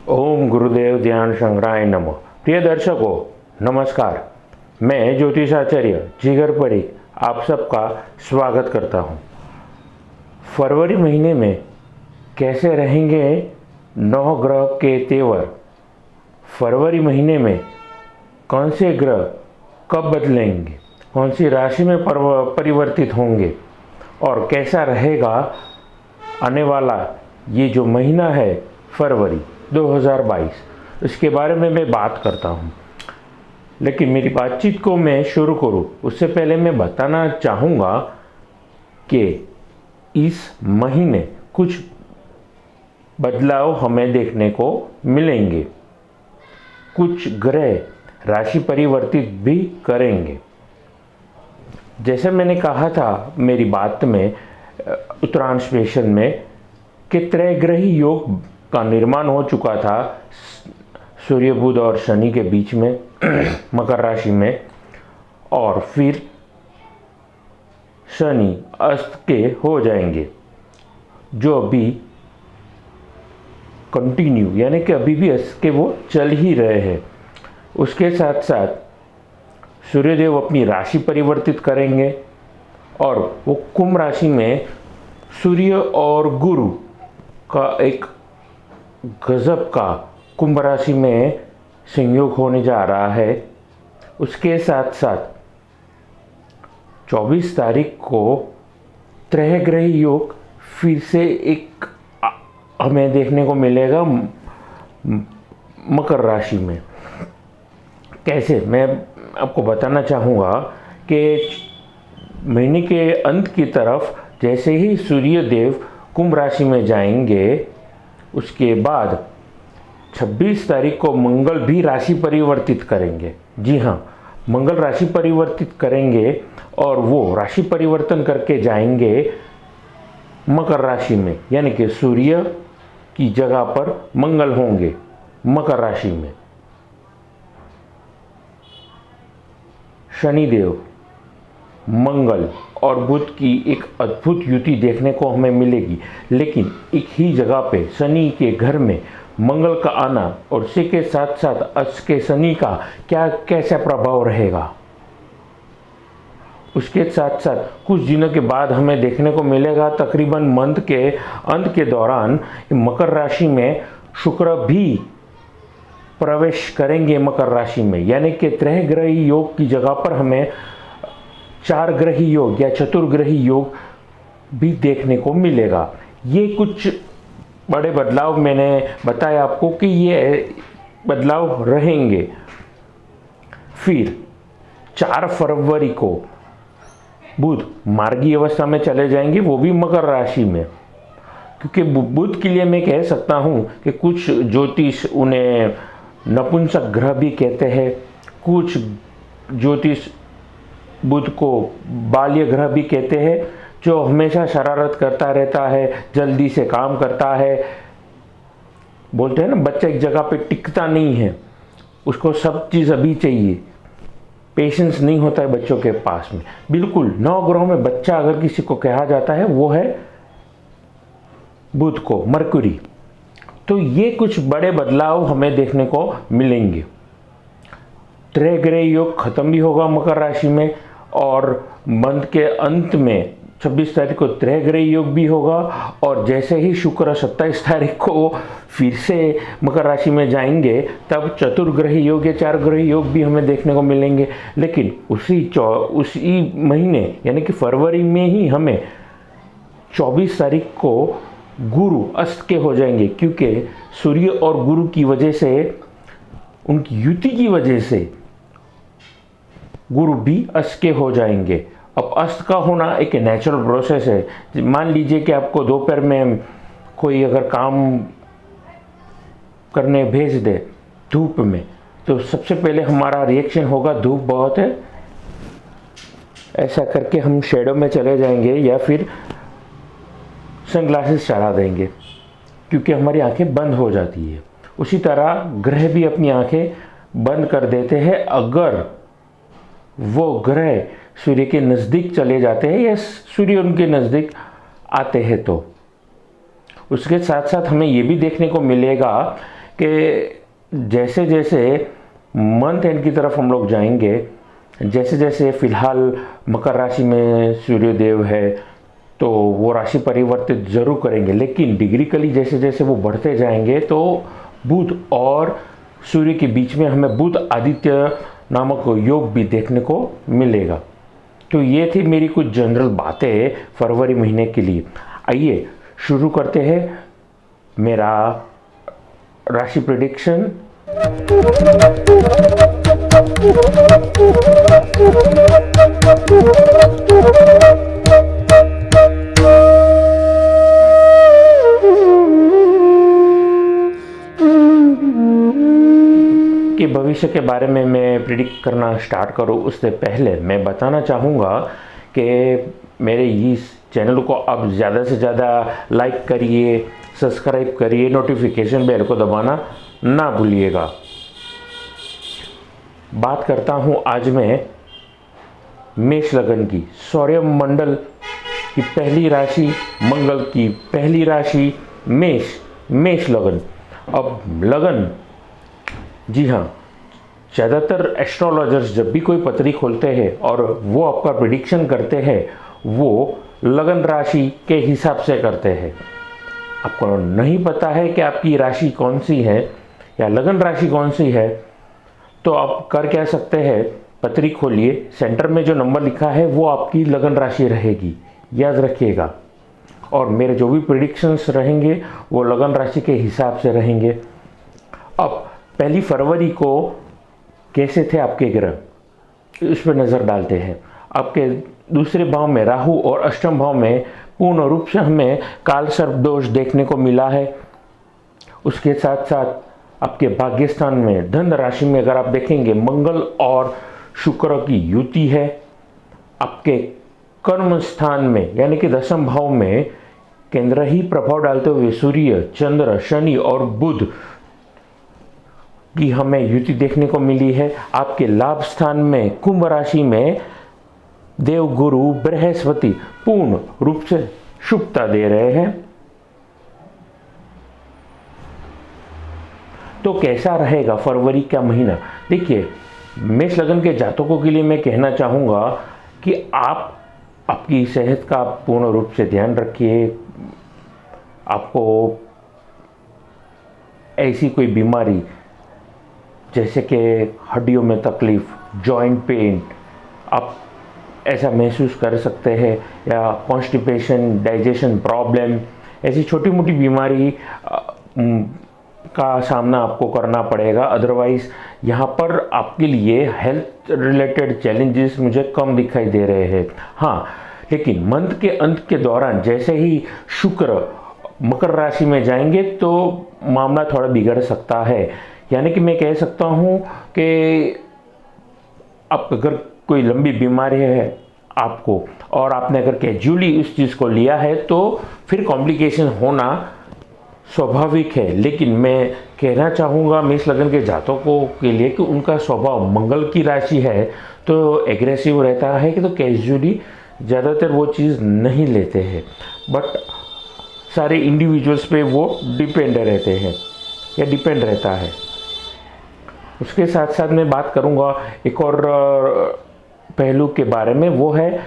ओम गुरुदेव ध्यान संग्रहाय नमः। प्रिय दर्शकों नमस्कार, मैं ज्योतिषाचार्य जिगर परीख आप सबका स्वागत करता हूं। फरवरी महीने में कैसे रहेंगे नौ ग्रह के तेवर, फरवरी महीने में कौन से ग्रह कब बदलेंगे, कौन सी राशि में परिवर्तित होंगे और कैसा रहेगा आने वाला ये जो महीना है फरवरी 2022, इसके बारे में मैं बात करता हूँ। लेकिन मेरी बातचीत को मैं शुरू करूँ उससे पहले मैं बताना चाहूँगा कि इस महीने कुछ बदलाव हमें देखने को मिलेंगे। कुछ ग्रह राशि परिवर्तित भी करेंगे। जैसे मैंने कहा था मेरी बात में उत्तरायण स्पेशल में कि त्रैग्रही योग का निर्माण हो चुका था सूर्य बुध और शनि के बीच में मकर राशि में, और फिर शनि अस्त के हो जाएंगे जो अभी कंटिन्यू यानी कि अभी भी अस्त के वो चल ही रहे हैं। उसके साथ साथ सूर्यदेव अपनी राशि परिवर्तित करेंगे और वो कुंभ राशि में सूर्य और गुरु का एक गजब का कुंभ राशि में संयोग होने जा रहा है। उसके साथ साथ 24 तारीख को त्रैग्रही योग फिर से एक हमें देखने को मिलेगा मकर राशि में। कैसे, मैं आपको बताना चाहूँगा कि महीने के अंत की तरफ जैसे ही सूर्य देव कुंभ राशि में जाएंगे, उसके बाद 26 तारीख को मंगल भी राशि परिवर्तित करेंगे। जी हाँ, मंगल राशि परिवर्तित करेंगे और वो राशि परिवर्तन करके जाएंगे मकर राशि में, यानी कि सूर्य की जगह पर मंगल होंगे मकर राशि में। शनिदेव, मंगल और बुध की एक अद्भुत युति देखने को हमें मिलेगी। लेकिन एक ही जगह पे शनि के घर में मंगल का आना और उसी के साथ साथ अस्त के शनि का क्या कैसा प्रभाव रहेगा, उसके साथ साथ कुछ दिनों के बाद हमें देखने को मिलेगा तकरीबन मंथ के अंत के दौरान मकर राशि में शुक्र भी प्रवेश करेंगे मकर राशि में, यानी कि त्रैग्रही योग की जगह पर हमें चार ग्रही योग या चतुर्ग्रही योग भी देखने को मिलेगा। ये कुछ बड़े बदलाव मैंने बताया आपको कि ये बदलाव रहेंगे। फिर 4 फरवरी को बुध मार्गी अवस्था में चले जाएंगे, वो भी मकर राशि में। क्योंकि बुध के लिए मैं कह सकता हूँ कि कुछ ज्योतिष उन्हें नपुंसक ग्रह भी कहते हैं, कुछ ज्योतिष बुध को बाल्य ग्रह भी कहते हैं, जो हमेशा शरारत करता रहता है, जल्दी से काम करता है। बोलते हैं ना, बच्चा एक जगह पे टिकता नहीं है, उसको सब चीज़ अभी चाहिए, पेशेंस नहीं होता है बच्चों के पास में। बिल्कुल 9 ग्रहों में बच्चा अगर किसी को कहा जाता है वो है बुध को, मरकुरी। तो ये कुछ बड़े बदलाव हमें देखने को मिलेंगे। त्रैग्रही योग खत्म भी होगा मकर राशि में और मंथ के अंत में 26 तारीख को त्रैग्रही योग भी होगा, और जैसे ही शुक्र 27 तारीख को फिर से मकर राशि में जाएंगे तब चतुर्ग्रही योग या 4 ग्रही योग भी हमें देखने को मिलेंगे। लेकिन उसी महीने यानी कि फरवरी में ही हमें 24 तारीख को गुरु अस्त के हो जाएंगे, क्योंकि सूर्य और गुरु की वजह से, उनकी युति की वजह से गुरु भी अस्त के हो जाएंगे। अब अस्त का होना एक नेचुरल प्रोसेस है। मान लीजिए कि आपको दोपहर में कोई अगर काम करने भेज दे धूप में, तो सबसे पहले हमारा रिएक्शन होगा धूप बहुत है, ऐसा करके हम शेडो में चले जाएंगे या फिर सनग्लासेस चढ़ा देंगे, क्योंकि हमारी आंखें बंद हो जाती है। उसी तरह ग्रह भी अपनी आंखें बंद कर देते हैं अगर वो ग्रह सूर्य के नज़दीक चले जाते हैं या सूर्य उनके नज़दीक आते हैं। तो उसके साथ साथ हमें ये भी देखने को मिलेगा कि जैसे जैसे मंथ एंड की तरफ हम लोग जाएंगे, जैसे जैसे फिलहाल मकर राशि में सूर्यदेव है तो वो राशि परिवर्तित जरूर करेंगे, लेकिन डिग्रिकली जैसे जैसे वो बढ़ते जाएंगे तो बुध और सूर्य के बीच में हमें बुध आदित्य नामक योग भी देखने को मिलेगा। तो ये थी मेरी कुछ जनरल बातें फरवरी महीने के लिए। आइए शुरू करते हैं मेरा राशि प्रेडिक्शन। कि भविष्य के बारे में मैं प्रिडिक्ट करना स्टार्ट करूं उससे पहले मैं बताना चाहूँगा कि मेरे इस चैनल को आप ज़्यादा से ज़्यादा लाइक करिए, सब्सक्राइब करिए, नोटिफिकेशन बेल को दबाना ना भूलिएगा। बात करता हूँ आज मैं मेष लगन की। सौर्यमंडल की पहली राशि, मंगल की पहली राशि मेष लगन। अब लगन, जी हाँ, ज़्यादातर एस्ट्रोलॉजर्स जब भी कोई पत्री खोलते हैं और वो आपका प्रिडिक्शन करते हैं वो लगन राशि के हिसाब से करते हैं। आपको नहीं पता है कि आपकी राशि कौन सी है या लगन राशि कौन सी है, तो आप कर क्या सकते हैं, पत्री खोलिए, सेंटर में जो नंबर लिखा है वो आपकी लगन राशि रहेगी, याद रखिएगा। और मेरे जो भी प्रिडिक्शंस रहेंगे वो लगन राशि के हिसाब से रहेंगे। अब 1 फरवरी को कैसे थे आपके ग्रह, इस पर नज़र डालते हैं। आपके दूसरे भाव में राहु और अष्टम भाव में पूर्ण रूप से हमें काल सर्प दोष देखने को मिला है। उसके साथ साथ आपके भाग्य स्थान में धन राशि में अगर आप देखेंगे मंगल और शुक्र की युति है। आपके कर्म स्थान में यानी कि दशम भाव में केंद्र ही प्रभाव डालते हुए सूर्य, चंद्र, शनि और बुध की हमें युति देखने को मिली है। आपके लाभ स्थान में कुंभ राशि में देव गुरु बृहस्पति पूर्ण रूप से शुभता दे रहे हैं। तो कैसा रहेगा फरवरी का महीना? देखिए, मेष लगन के जातकों के लिए मैं कहना चाहूँगा कि आप आपकी सेहत का पूर्ण रूप से ध्यान रखिए। आपको ऐसी कोई बीमारी जैसे कि हड्डियों में तकलीफ, जॉइंट पेन, आप ऐसा महसूस कर सकते हैं, या कॉन्स्टिपेशन, डाइजेशन प्रॉब्लम, ऐसी छोटी मोटी बीमारी का सामना आपको करना पड़ेगा। अदरवाइज़ यहाँ पर आपके लिए हेल्थ रिलेटेड चैलेंजेस मुझे कम दिखाई दे रहे हैं। हाँ, लेकिन मंथ के अंत के दौरान जैसे ही शुक्र मकर राशि में जाएंगे तो मामला थोड़ा बिगड़ सकता है। यानी कि मैं कह सकता हूँ कि आप अगर कोई लंबी बीमारी है आपको और आपने अगर कैजुअली उस चीज़ को लिया है तो फिर कॉम्प्लिकेशन होना स्वाभाविक है। लेकिन मैं कहना चाहूँगा मेष लगन के जातकों के लिए कि उनका स्वभाव मंगल की राशि है तो एग्रेसिव रहता है कि तो कैजुअली ज़्यादातर वो चीज़ नहीं लेते हैं, बट सारे इंडिविजुअल्स पे वो डिपेंड रहते हैं या डिपेंड रहता है। उसके साथ साथ मैं बात करूँगा एक और पहलू के बारे में, वो है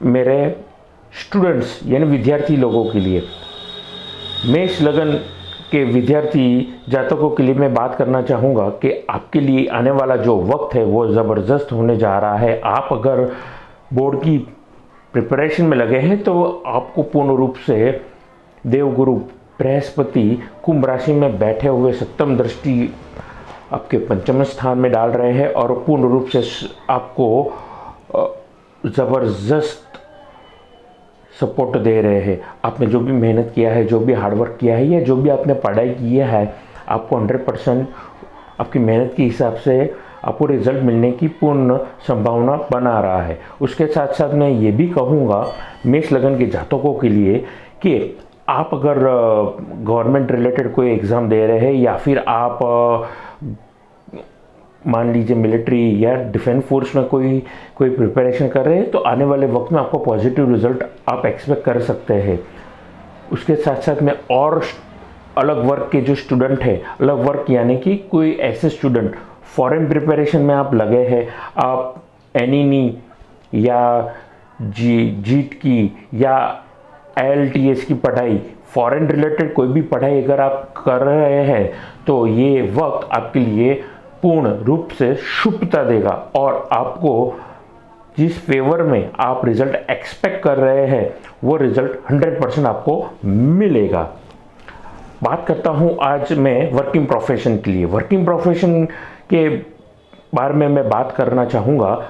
मेरे स्टूडेंट्स यानी विद्यार्थी लोगों के लिए। मेष लगन के विद्यार्थी जातकों के लिए मैं बात करना चाहूँगा कि आपके लिए आने वाला जो वक्त है वो ज़बरदस्त होने जा रहा है। आप अगर बोर्ड की प्रिपरेशन में लगे हैं तो आपको पूर्ण रूप से देवगुरु बृहस्पति कुंभ राशि में बैठे हुए सप्तम दृष्टि आपके पंचम स्थान में डाल रहे हैं और पूर्ण रूप से आपको ज़बरदस्त सपोर्ट दे रहे हैं। आपने जो भी मेहनत किया है, जो भी हार्डवर्क किया है या जो भी आपने पढ़ाई की है, आपको 100% आपकी मेहनत के हिसाब से आपको रिजल्ट मिलने की पूर्ण संभावना बना रहा है। उसके साथ साथ मैं ये भी कहूँगा मेष लगन के जातकों के लिए कि आप अगर गवर्नमेंट रिलेटेड कोई एग्ज़ाम दे रहे हैं या फिर आप मान लीजिए मिलिट्री या डिफेंस फोर्स में कोई प्रिपरेशन कर रहे हैं तो आने वाले वक्त में आपको पॉजिटिव रिजल्ट आप एक्सपेक्ट कर सकते हैं। उसके साथ साथ मैं और अलग वर्क के जो स्टूडेंट है, अलग वर्क यानी कि कोई ऐसे स्टूडेंट फॉरेन प्रिपरेशन में आप लगे हैं, आप एनईनी या जीट की या IELTS की पढ़ाई, फॉरेन रिलेटेड कोई भी पढ़ाई अगर आप कर रहे हैं तो ये वक्त आपके लिए पूर्ण रूप से शुभता देगा और आपको जिस फेवर में आप रिजल्ट एक्सपेक्ट कर रहे हैं वो रिजल्ट 100% आपको मिलेगा। बात करता हूँ आज मैं वर्किंग प्रोफेशन के लिए। वर्किंग प्रोफेशन के बारे में मैं बात करना चाहूँगा।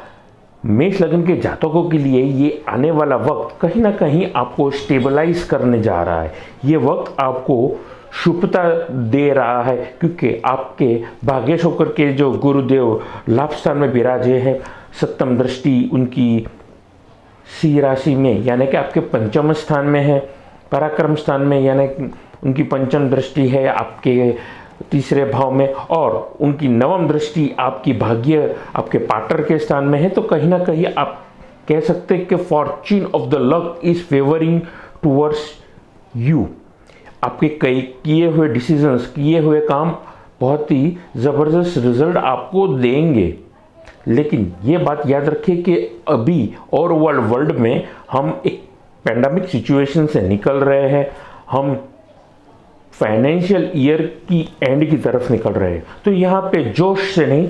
मेष लग्न के जातकों के लिए ये आने वाला वक्त कहीं ना कहीं आपको स्टेबलाइज करने जा रहा है। ये वक्त आपको शुभता दे रहा है क्योंकि आपके भाग्येश होकर के जो गुरुदेव लाभ स्थान में विराजे हैं, सप्तम दृष्टि उनकी सिंह राशि में यानी कि आपके पंचम स्थान में है, पराक्रम स्थान में यानी उनकी पंचम दृष्टि है आपके तीसरे भाव में, और उनकी नवम दृष्टि आपकी भाग्य आपके पार्टनर के स्थान में है। तो कहीं ना कहीं आप कह सकते हैं कि Fortune of the luck is favouring towards you. आपके कई किए हुए डिसीजंस, किए हुए काम बहुत ही ज़बरदस्त रिजल्ट आपको देंगे। लेकिन ये बात याद रखिए कि अभी और वर्ल्ड में हम एक पैंडेमिक सिचुएशन से निकल रहे हैं, हम फाइनेंशियल ईयर की एंड की तरफ निकल रहे हैं। तो यहाँ पे जोश से नहीं,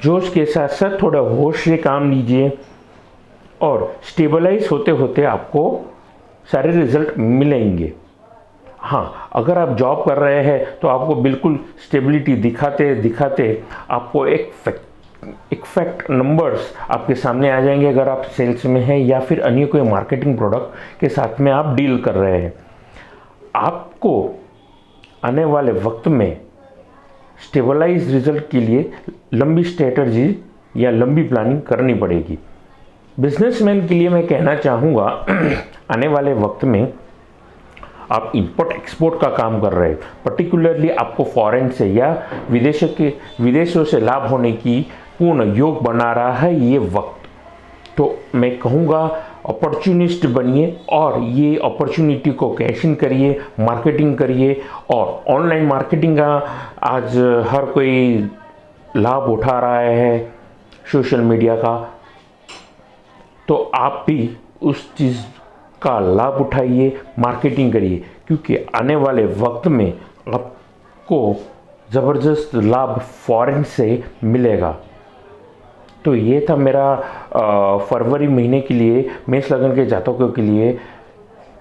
जोश के साथ साथ थोड़ा होश से काम लीजिए और स्टेबलाइज होते होते आपको सारे रिजल्ट मिलेंगे। हाँ, अगर आप जॉब कर रहे हैं तो आपको बिल्कुल स्टेबिलिटी दिखाते दिखाते आपको एक फैक्ट नंबर्स आपके सामने आ जाएंगे अगर आप सेल्स में हैं या फिर अन्य कोई मार्केटिंग प्रोडक्ट के साथ में आप डील कर रहे हैं। आपको आने वाले वक्त में स्टेबलाइज रिजल्ट के लिए लंबी स्ट्रेटजी या लंबी प्लानिंग करनी पड़ेगी। बिजनेसमैन के लिए मैं कहना चाहूँगा आने वाले वक्त में आप इंपोर्ट एक्सपोर्ट का काम कर रहे हैं, पर्टिकुलरली आपको फॉरेन से या विदेशों से लाभ होने की पूर्ण योग बना रहा है ये वक्त। तो मैं कहूँगा अपॉर्चुनिस्ट बनिए और ये अपॉर्चुनिटी को कैश इन करिए, मार्केटिंग करिए। और ऑनलाइन मार्केटिंग का आज हर कोई लाभ उठा रहा है सोशल मीडिया का, तो आप भी उस चीज़ का लाभ उठाइए, मार्केटिंग करिए, क्योंकि आने वाले वक्त में आपको ज़बरदस्त लाभ फॉरेन से मिलेगा। तो ये था मेरा फरवरी महीने के लिए मेष लग्न के जातकों के लिए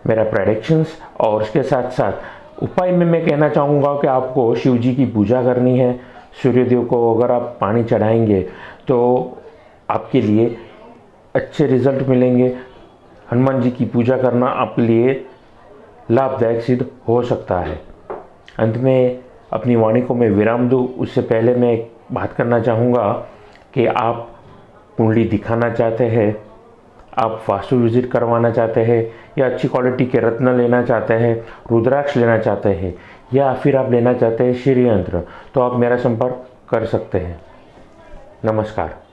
मेरा प्रेडिक्शंस। और इसके साथ साथ उपाय में मैं कहना चाहूँगा कि आपको शिव जी की पूजा करनी है। सूर्यदेव को अगर आप पानी चढ़ाएंगे तो आपके लिए अच्छे रिजल्ट मिलेंगे। हनुमान जी की पूजा करना आपके लिए लाभदायक सिद्ध हो सकता है। अंत में अपनी वाणी को मैं विराम दूँ उससे पहले मैं एक बात करना चाहूँगा कि आप कुंडली दिखाना चाहते हैं, आप वास्तु विजिट करवाना चाहते हैं या अच्छी क्वालिटी के रत्न लेना चाहते हैं, रुद्राक्ष लेना चाहते हैं या फिर आप लेना चाहते हैं श्री यंत्र, तो आप मेरा संपर्क कर सकते हैं। नमस्कार।